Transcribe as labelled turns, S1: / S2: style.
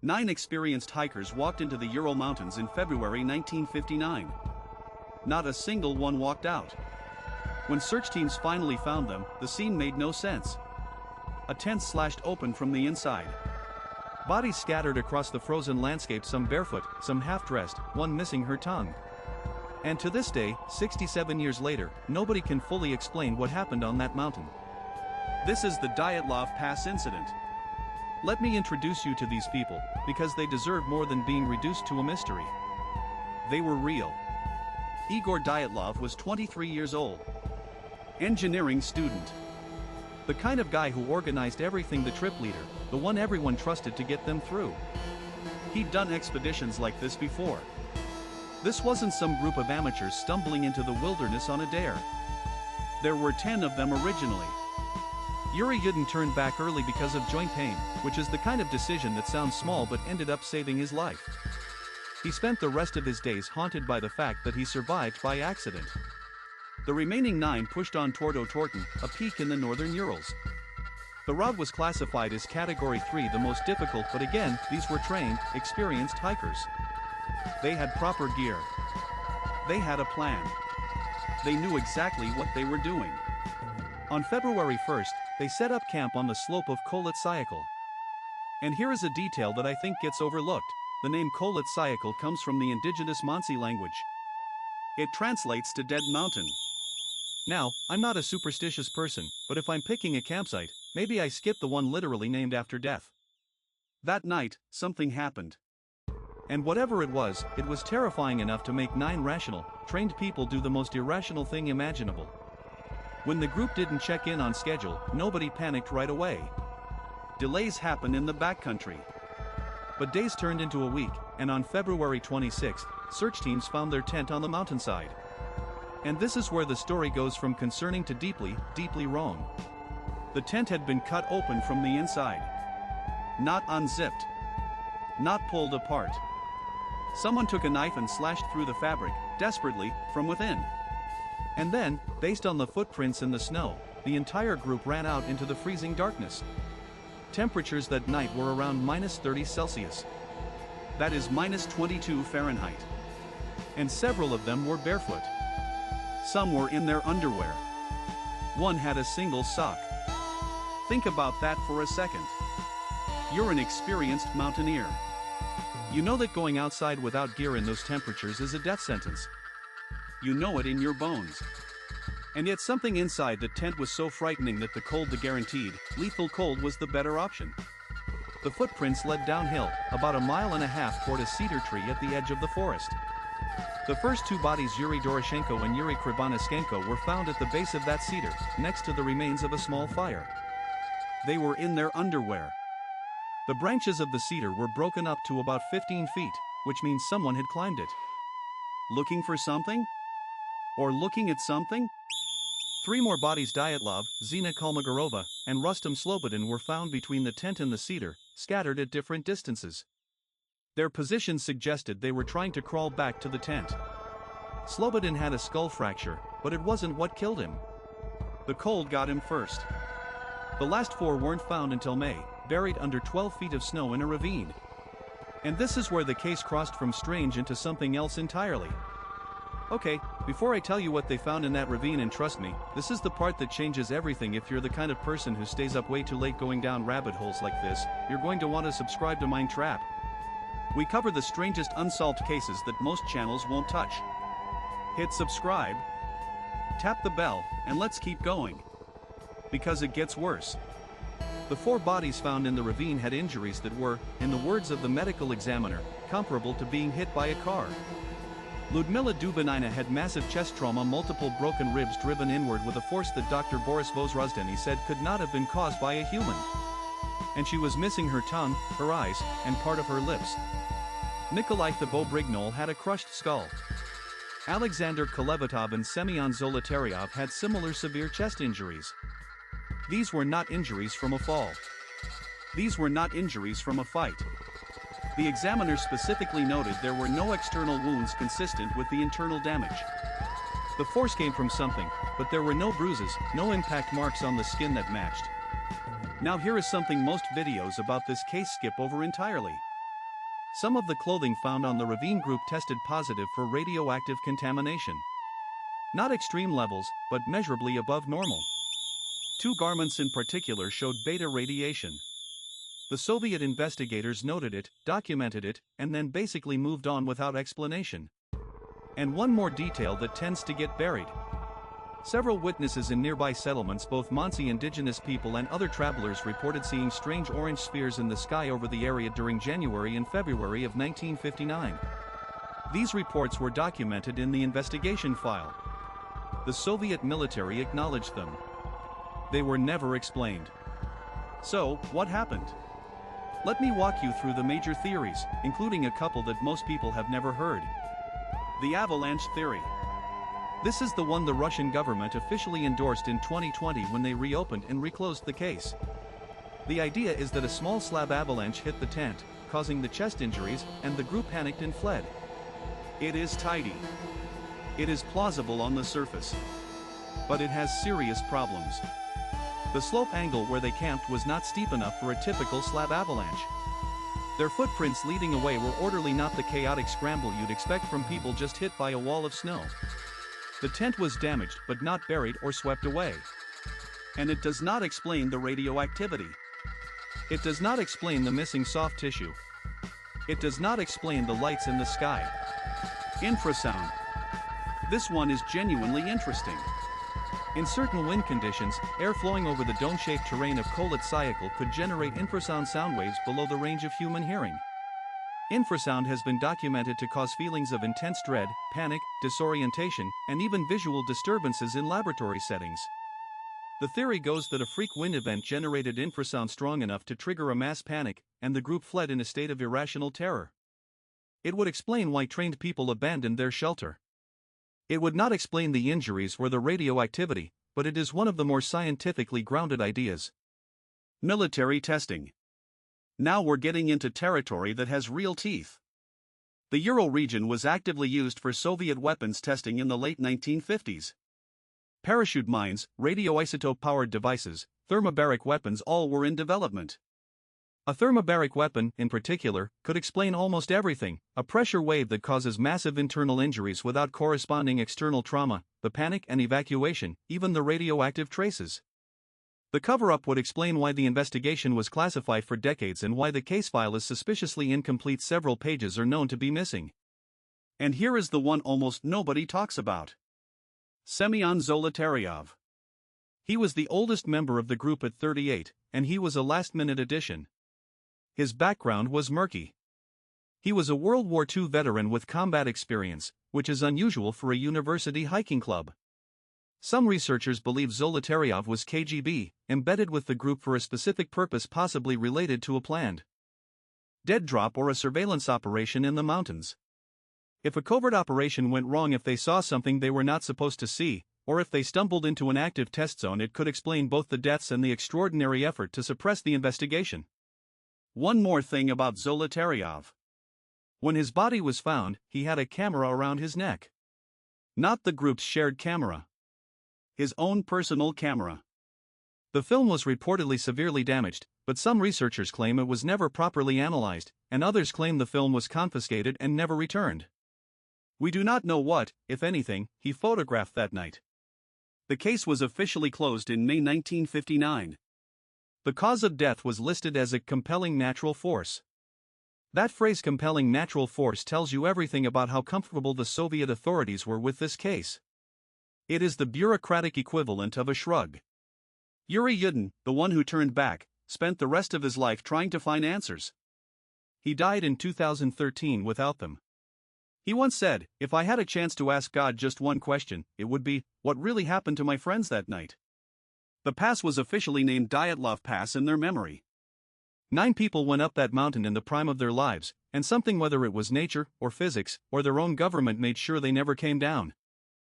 S1: 9 experienced hikers walked into the Ural Mountains in February 1959. Not a single one walked out. When search teams finally found them, the scene made no sense. A tent slashed open from the inside. Bodies scattered across the frozen landscape, some barefoot, some half-dressed, one missing her tongue. And to this day, 67 years later, nobody can fully explain what happened on that mountain. This is the Dyatlov Pass incident. Let me introduce you to these people, because they deserve more than being reduced to a mystery. They were real. Igor Dyatlov was 23 years old. Engineering student. The kind of guy who organized everything, the trip leader, the one everyone trusted to get them through. He'd done expeditions like this before. This wasn't some group of amateurs stumbling into the wilderness on a dare. There were 10 of them originally. Yuri Yudin turned back early because of joint pain, which is the kind of decision that sounds small but ended up saving his life. He spent the rest of his days haunted by the fact that he survived by accident. The remaining 9 pushed on toward Otorten, a peak in the northern Urals. The route was classified as Category 3, the most difficult, but again, these were trained, experienced hikers. They had proper gear. They had a plan. They knew exactly what they were doing. On February 1st, they set up camp on the slope of Kholat Syakhl. And here is a detail that I think gets overlooked. The name Kholat Syakhl comes from the indigenous Mansi language. It translates to Dead Mountain. Now, I'm not a superstitious person, but if I'm picking a campsite, maybe I skip the one literally named after death. That night, something happened. And whatever it was terrifying enough to make 9 rational, trained people do the most irrational thing imaginable. When the group didn't check in on schedule, nobody panicked right away. Delays happened in the backcountry. But days turned into a week, and on February 26th, search teams found their tent on the mountainside. And this is where the story goes from concerning to deeply, deeply wrong. The tent had been cut open from the inside. Not unzipped. Not pulled apart. Someone took a knife and slashed through the fabric, desperately, from within. And then, based on the footprints in the snow, the entire group ran out into the freezing darkness. Temperatures that night were around -30 Celsius. That is -22 Fahrenheit. And several of them were barefoot. Some were in their underwear. One had a single sock. Think about that for a second. You're an experienced mountaineer. You know that going outside without gear in those temperatures is a death sentence. You know it in your bones. And yet something inside the tent was so frightening that the cold, the guaranteed, lethal cold, was the better option. The footprints led downhill, about 1.5 miles toward a cedar tree at the edge of the forest. The first 2 bodies, Yuri Doroshenko and Yuri Kribanaskenko, were found at the base of that cedar, next to the remains of a small fire. They were in their underwear. The branches of the cedar were broken up to about 15 feet, which means someone had climbed it. Looking for something? Or looking at something? 3 more bodies, Dyatlov, Zina Kolmogorova, and Rustam Slobodin, were found between the tent and the cedar, scattered at different distances. Their positions suggested they were trying to crawl back to the tent. Slobodin had a skull fracture, but it wasn't what killed him. The cold got him first. The last 4 weren't found until May, buried under 12 feet of snow in a ravine. And this is where the case crossed from strange into something else entirely. Okay, before I tell you what they found in that ravine, and trust me, this is the part that changes everything. If you're the kind of person who stays up way too late going down rabbit holes like this, you're going to want to subscribe to Mind Trap. We cover the strangest unsolved cases that most channels won't touch. Hit subscribe, tap the bell, and let's keep going. Because it gets worse. The 4 bodies found in the ravine had injuries that were, in the words of the medical examiner, comparable to being hit by a car. Ludmila Dubinina had massive chest trauma, multiple broken ribs driven inward with a force that Dr. Boris Vozrozdeny said could not have been caused by a human. And she was missing her tongue, her eyes, and part of her lips. Nikolai Thibault-Brignol had a crushed skull. Alexander Kolevatov and Semyon Zolotaryov had similar severe chest injuries. These were not injuries from a fall. These were not injuries from a fight. The examiner specifically noted there were no external wounds consistent with the internal damage. The force came from something, but there were no bruises, no impact marks on the skin that matched. Now here is something most videos about this case skip over entirely. Some of the clothing found on the RAVINE group tested positive for radioactive contamination. Not extreme levels, but measurably above normal. 2 garments in particular showed beta radiation. The Soviet investigators noted it, documented it, and then basically moved on without explanation. And one more detail that tends to get buried. Several witnesses in nearby settlements, both Mansi indigenous people and other travelers, reported seeing strange orange spheres in the sky over the area during January and February of 1959. These reports were documented in the investigation file. The Soviet military acknowledged them. They were never explained. So, what happened? Let me walk you through the major theories, including a couple that most people have never heard. The avalanche theory. This is the one the Russian government officially endorsed in 2020 when they reopened and reclosed the case. The idea is that a small slab avalanche hit the tent, causing the chest injuries, and the group panicked and fled. It is tidy. It is plausible on the surface. But it has serious problems. The slope angle where they camped was not steep enough for a typical slab avalanche. Their footprints leading away were orderly, not the chaotic scramble you'd expect from people just hit by a wall of snow. The tent was damaged but not buried or swept away. And it does not explain the radioactivity. It does not explain the missing soft tissue. It does not explain the lights in the sky. Infrasound. This one is genuinely interesting. In certain wind conditions, air flowing over the dome-shaped terrain of Kolat-Syakhl could generate infrasound sound waves below the range of human hearing. Infrasound has been documented to cause feelings of intense dread, panic, disorientation, and even visual disturbances in laboratory settings. The theory goes that a freak wind event generated infrasound strong enough to trigger a mass panic, and the group fled in a state of irrational terror. It would explain why trained people abandoned their shelter. It would not explain the injuries or the radioactivity, but it is one of the more scientifically grounded ideas. Military testing. Now we're getting into territory that has real teeth. The Ural region was actively used for Soviet weapons testing in the late 1950s. Parachute mines, radioisotope-powered devices, thermobaric weapons, all were in development. A thermobaric weapon, in particular, could explain almost everything: a pressure wave that causes massive internal injuries without corresponding external trauma, the panic and evacuation, even the radioactive traces. The cover-up would explain why the investigation was classified for decades and why the case file is suspiciously incomplete. Several pages are known to be missing. And here is the one almost nobody talks about. Semyon Zolotaryov. He was the oldest member of the group at 38, and he was a last-minute addition. His background was murky. He was a World War II veteran with combat experience, which is unusual for a university hiking club. Some researchers believe Zolotaryov was KGB, embedded with the group for a specific purpose possibly related to a planned dead drop or a surveillance operation in the mountains. If a covert operation went wrong, if they saw something they were not supposed to see, or if they stumbled into an active test zone, it could explain both the deaths and the extraordinary effort to suppress the investigation. One more thing about Zolotaryov. When his body was found, he had a camera around his neck. Not the group's shared camera. His own personal camera. The film was reportedly severely damaged, but some researchers claim it was never properly analyzed, and others claim the film was confiscated and never returned. We do not know what, if anything, he photographed that night. The case was officially closed in May 1959. The cause of death was listed as a compelling natural force. That phrase, compelling natural force, tells you everything about how comfortable the Soviet authorities were with this case. It is the bureaucratic equivalent of a shrug. Yuri Yudin, the one who turned back, spent the rest of his life trying to find answers. He died in 2013 without them. He once said, "If I had a chance to ask God just one question, it would be, what really happened to my friends that night?" The pass was officially named Dyatlov Pass in their memory. 9 people went up that mountain in the prime of their lives, and something, whether it was nature, or physics, or their own government, made sure they never came down.